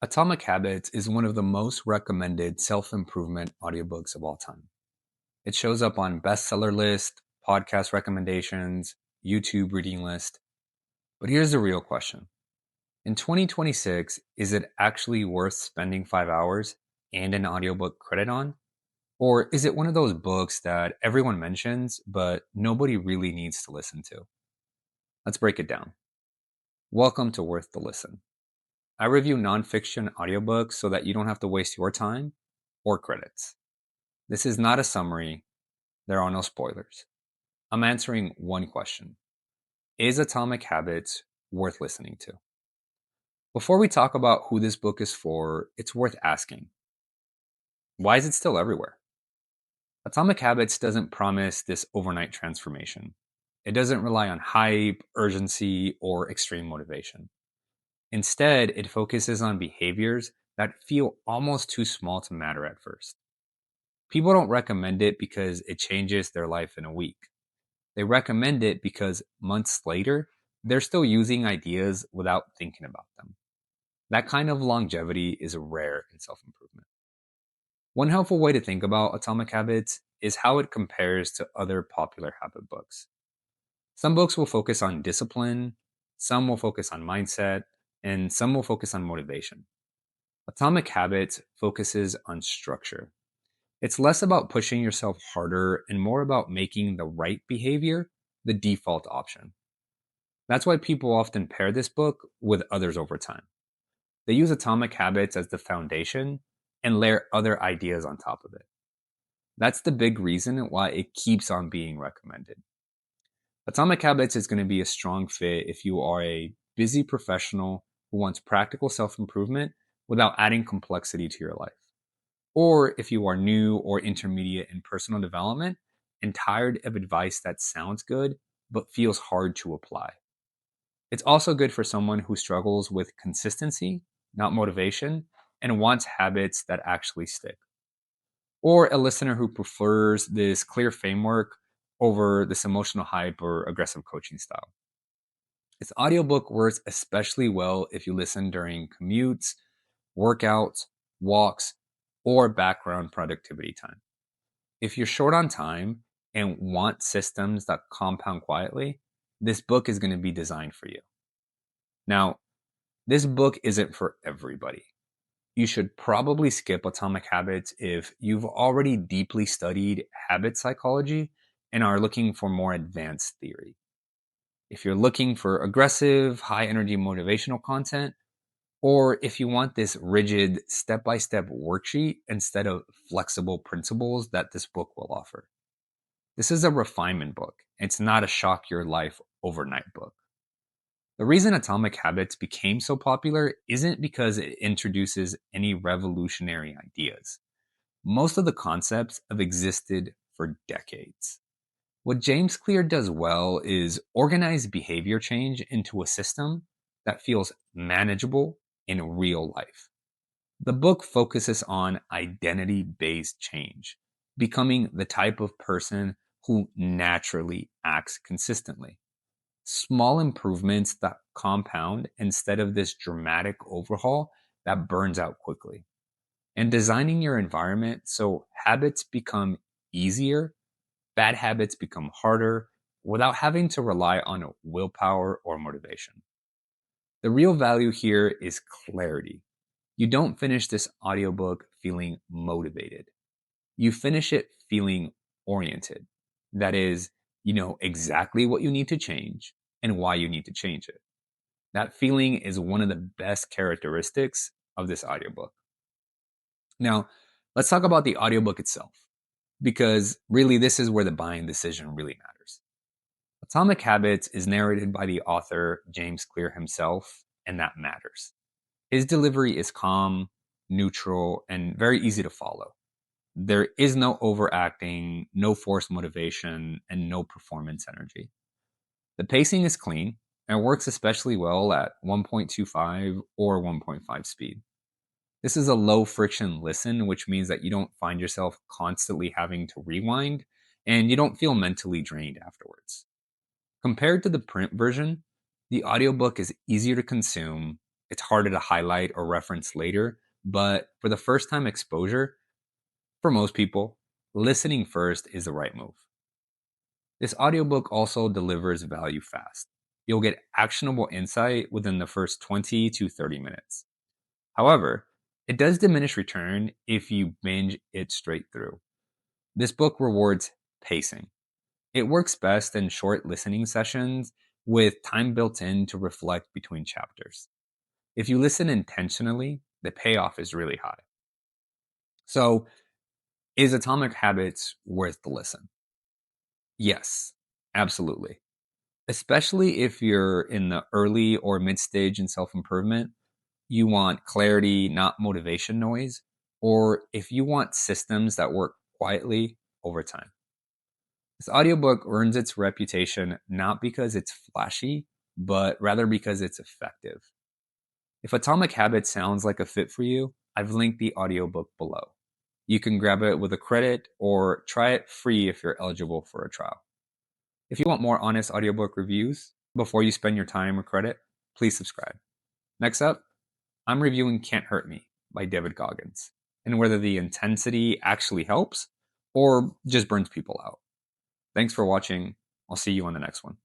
Atomic Habits is one of the most recommended self-improvement audiobooks of all time. It shows up on bestseller list, podcast recommendations, YouTube reading list. But here's the real question. In 2026, is it actually worth spending 5 hours and an audiobook credit on? Or is it one of those books that everyone mentions, but nobody really needs to listen to? Let's break it down. Welcome to Worth the Listen. I review nonfiction audiobooks so that you don't have to waste your time or credits. This is not a summary. There are no spoilers. I'm answering one question. Is Atomic Habits worth listening to? Before we talk about who this book is for, it's worth asking, why is it still everywhere? Atomic Habits doesn't promise this overnight transformation. It doesn't rely on hype, urgency, or extreme motivation. Instead, it focuses on behaviors that feel almost too small to matter at first. People don't recommend it because it changes their life in a week. They recommend it because months later, they're still using ideas without thinking about them. That kind of longevity is rare in self improvement. One helpful way to think about Atomic Habits is how it compares to other popular habit books. Some books will focus on discipline, some will focus on mindset, and some will focus on motivation. Atomic Habits focuses on structure. It's less about pushing yourself harder and more about making the right behavior the default option. That's why people often pair this book with others over time. They use Atomic Habits as the foundation and layer other ideas on top of it. That's the big reason why it keeps on being recommended. Atomic Habits is going to be a strong fit if you are a busy professional who wants practical self improvement without adding complexity to your life. Or if you are new or intermediate in personal development and tired of advice that sounds good but feels hard to apply. It's also good for someone who struggles with consistency, not motivation, and wants habits that actually stick. Or a listener who prefers this clear framework over this emotional hype or aggressive coaching style. This audiobook works especially well if you listen during commutes, workouts, walks, or background productivity time. If you're short on time and want systems that compound quietly, this book is going to be designed for you. Now, this book isn't for everybody. You should probably skip Atomic Habits if you've already deeply studied habit psychology and are looking for more advanced theory. If you're looking for aggressive, high energy motivational content, or if you want this rigid step by step worksheet instead of flexible principles that this book will offer. This is a refinement book. It's not a shock your life overnight book. The reason Atomic Habits became so popular isn't because it introduces any revolutionary ideas. Most of the concepts have existed for decades. What James Clear does well is organize behavior change into a system that feels manageable in real life. The book focuses on identity based change, becoming the type of person who naturally acts consistently. Small improvements that compound instead of this dramatic overhaul that burns out quickly. And designing your environment so habits become easier, bad habits become harder without having to rely on willpower or motivation. The real value here is clarity. You don't finish this audiobook feeling motivated. You finish it feeling oriented. That is, you know exactly what you need to change and why you need to change it. That feeling is one of the best characteristics of this audiobook. Now, let's talk about the audiobook itself, because really this is where the buying decision really matters. Atomic Habits is narrated by the author James Clear himself, and that matters. His delivery is calm, neutral, and very easy to follow. There is no overacting, no forced motivation, and no performance energy. The pacing is clean and works especially well at 1.25 or 1.5 speed. This is a low friction listen, which means that you don't find yourself constantly having to rewind and you don't feel mentally drained afterwards. Compared to the print version, the audiobook is easier to consume, It's harder to highlight or reference later, but for the first time exposure, for most people, listening first is the right move. This audiobook also delivers value fast. You'll get actionable insight within the first 20 to 30 minutes. However, it does diminish return if you binge it straight through. This book rewards pacing. It works best in short listening sessions with time built in to reflect between chapters. If you listen intentionally, the payoff is really high. So, is Atomic Habits worth the listen? Yes, absolutely. Especially if you're in the early or mid stage in self improvement, you want clarity, not motivation noise, or if you want systems that work quietly over time. This audiobook earns its reputation not because it's flashy, but rather because it's effective. If Atomic Habits sounds like a fit for you, I've linked the audiobook below. You can grab it with a credit or try it free if you're eligible for a trial. If you want more honest audiobook reviews before you spend your time or credit, please subscribe. Next up, I'm reviewing Can't Hurt Me by David Goggins and whether the intensity actually helps or just burns people out. Thanks for watching. I'll see you on the next one.